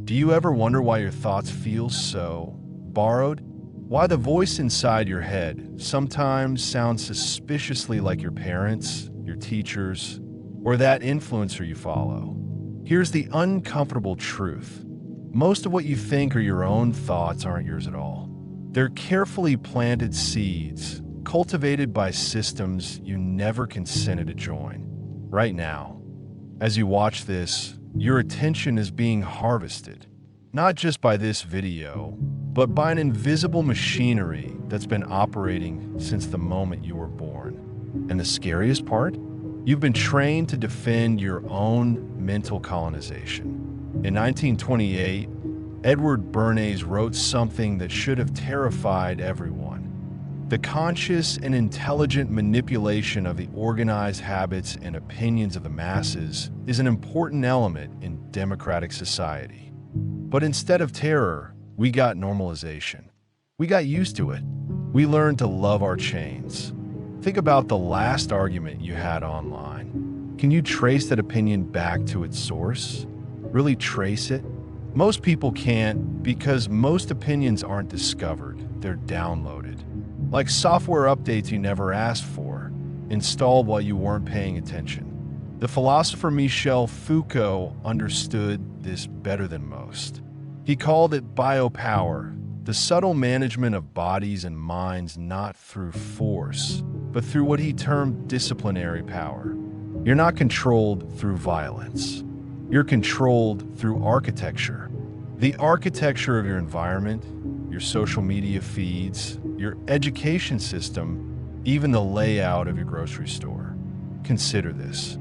Do you ever wonder why your thoughts feel so borrowed? Why the voice inside your head sometimes sounds suspiciously like your parents, your teachers, or that influencer you follow? Here's the uncomfortable truth. Most of what you think are your own thoughts aren't yours at all. They're carefully planted seeds, cultivated by systems you never consented to join. Right now, as you watch this, your attention is being harvested, not just by this video, but by an invisible machinery that's been operating since the moment you were born. And the scariest part? You've been trained to defend your own mental colonization. In 1928, Edward Bernays wrote something that should have terrified everyone. The conscious and intelligent manipulation of the organized habits and opinions of the masses is an important element in democratic society. But instead of terror, we got normalization. We got used to it. We learned to love our chains. Think about the last argument you had online. Can you trace that opinion back to its source? Really trace it? Most people can't because most opinions aren't discovered, they're downloaded. Like software updates you never asked for, installed while you weren't paying attention. The philosopher Michel Foucault understood this better than most. He called it biopower, the subtle management of bodies and minds not through force, but through what he termed disciplinary power. You're not controlled through violence. You're controlled through architecture. The architecture of your environment, your social media feeds, your education system, even the layout of your grocery store. Consider this.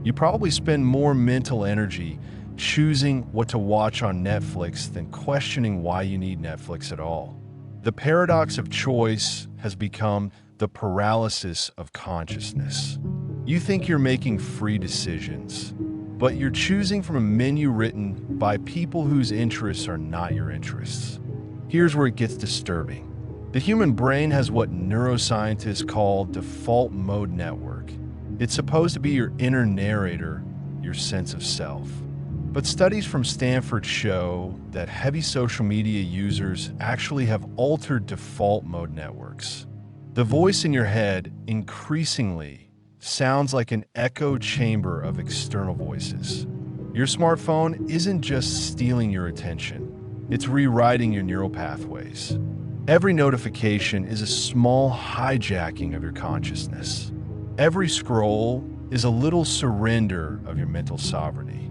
You probably spend more mental energy choosing what to watch on Netflix than questioning why you need Netflix at all. The paradox of choice has become the paralysis of consciousness. You think you're making free decisions, but you're choosing from a menu written by people whose interests are not your interests. Here's where it gets disturbing. The human brain has what neuroscientists call default mode network. It's supposed to be your inner narrator, your sense of self. But studies from Stanford show that heavy social media users actually have altered default mode networks. The voice in your head increasingly sounds like an echo chamber of external voices. Your smartphone isn't just stealing your attention, it's rewriting your neural pathways. Every notification is a small hijacking of your consciousness. Every scroll is a little surrender of your mental sovereignty.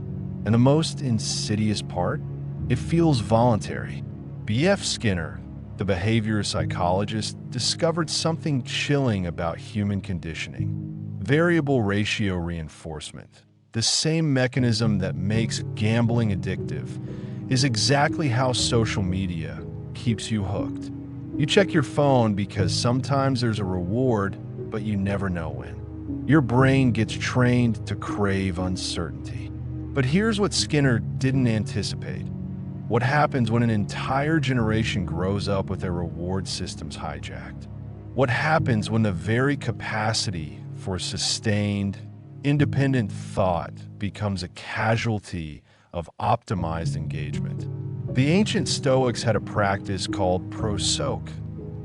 And the most insidious part? It feels voluntary. B.F. Skinner, the behavior psychologist, discovered something chilling about human conditioning. Variable ratio reinforcement, the same mechanism that makes gambling addictive, is exactly how social media keeps you hooked. You check your phone because sometimes there's a reward, but you never know when. Your brain gets trained to crave uncertainty. But here's what Skinner didn't anticipate. What happens when an entire generation grows up with their reward systems hijacked? What happens when the very capacity for sustained, independent thought becomes a casualty of optimized engagement? The ancient Stoics had a practice called prosok,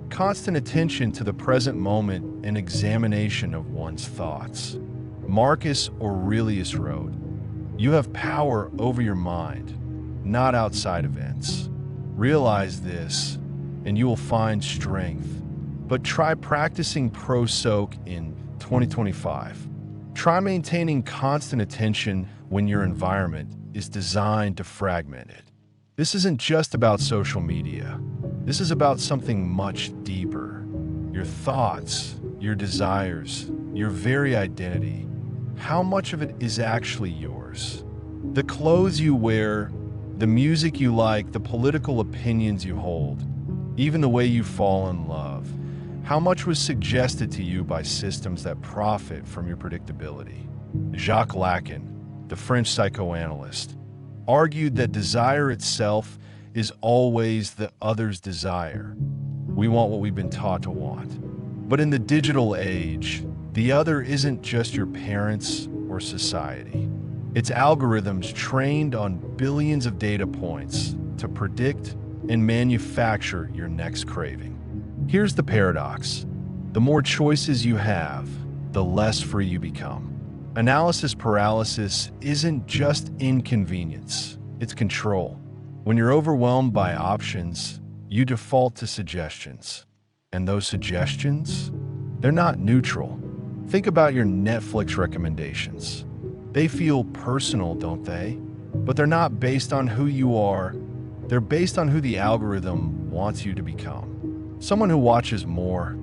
constant attention to the present moment and examination of one's thoughts. Marcus Aurelius wrote, "You have power over your mind, not outside events. Realize this, and you will find strength. But try practicing prosok in 2025. Try maintaining constant attention when your environment is designed to fragment it." This isn't just about social media. This is about something much deeper. Your thoughts, your desires, your very identity. How much of it is actually yours? The clothes you wear, the music you like, the political opinions you hold, even the way you fall in love. How much was suggested to you by systems that profit from your predictability? Jacques Lacan, the French psychoanalyst, argued that desire itself is always the other's desire. We want what we've been taught to want. But in the digital age, the other isn't just your parents or society. It's algorithms trained on billions of data points to predict and manufacture your next craving. Here's the paradox. The more choices you have, the less free you become. Analysis paralysis isn't just inconvenience, it's control. When you're overwhelmed by options, you default to suggestions. And those suggestions, they're not neutral. Think about your Netflix recommendations. They feel personal, don't they? But they're not based on who you are. They're based on who the algorithm wants you to become. Someone who watches more,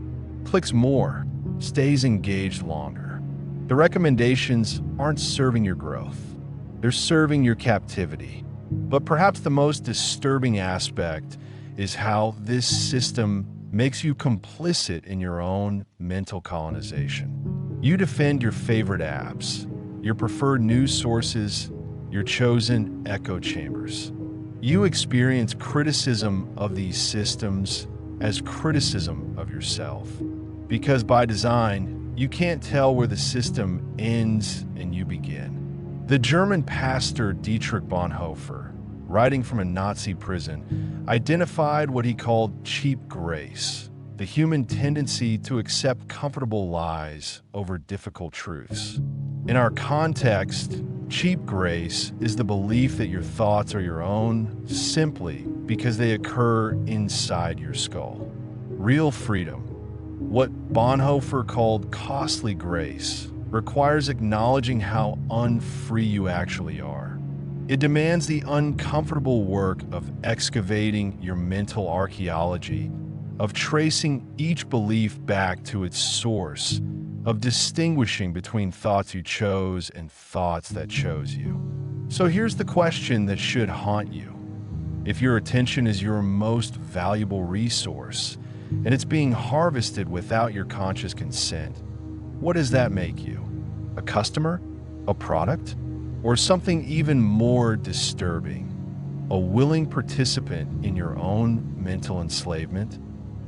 clicks more, stays engaged longer. The recommendations aren't serving your growth. They're serving your captivity. But perhaps the most disturbing aspect is how this system makes you complicit in your own mental colonization. You defend your favorite apps, your preferred news sources, your chosen echo chambers. You experience criticism of these systems as criticism of yourself. Because by design, you can't tell where the system ends and you begin. The German pastor Dietrich Bonhoeffer, writing from a Nazi prison, identified what he called cheap grace, the human tendency to accept comfortable lies over difficult truths. In our context, cheap grace is the belief that your thoughts are your own simply because they occur inside your skull. Real freedom, what Bonhoeffer called costly grace, requires acknowledging how unfree you actually are. It demands the uncomfortable work of excavating your mental archaeology, of tracing each belief back to its source, of distinguishing between thoughts you chose and thoughts that chose you. So here's the question that should haunt you. If your attention is your most valuable resource, and it's being harvested without your conscious consent, what does that make you? A customer? A product? Or something even more disturbing? A willing participant in your own mental enslavement?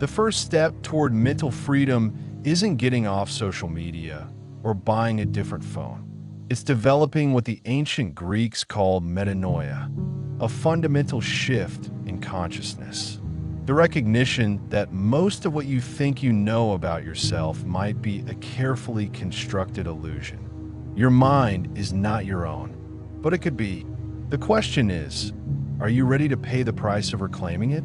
The first step toward mental freedom isn't getting off social media or buying a different phone. It's developing what the ancient Greeks called metanoia, a fundamental shift in consciousness. The recognition that most of what you think you know about yourself might be a carefully constructed illusion. Your mind is not your own, but it could be. The question is, are you ready to pay the price of reclaiming it?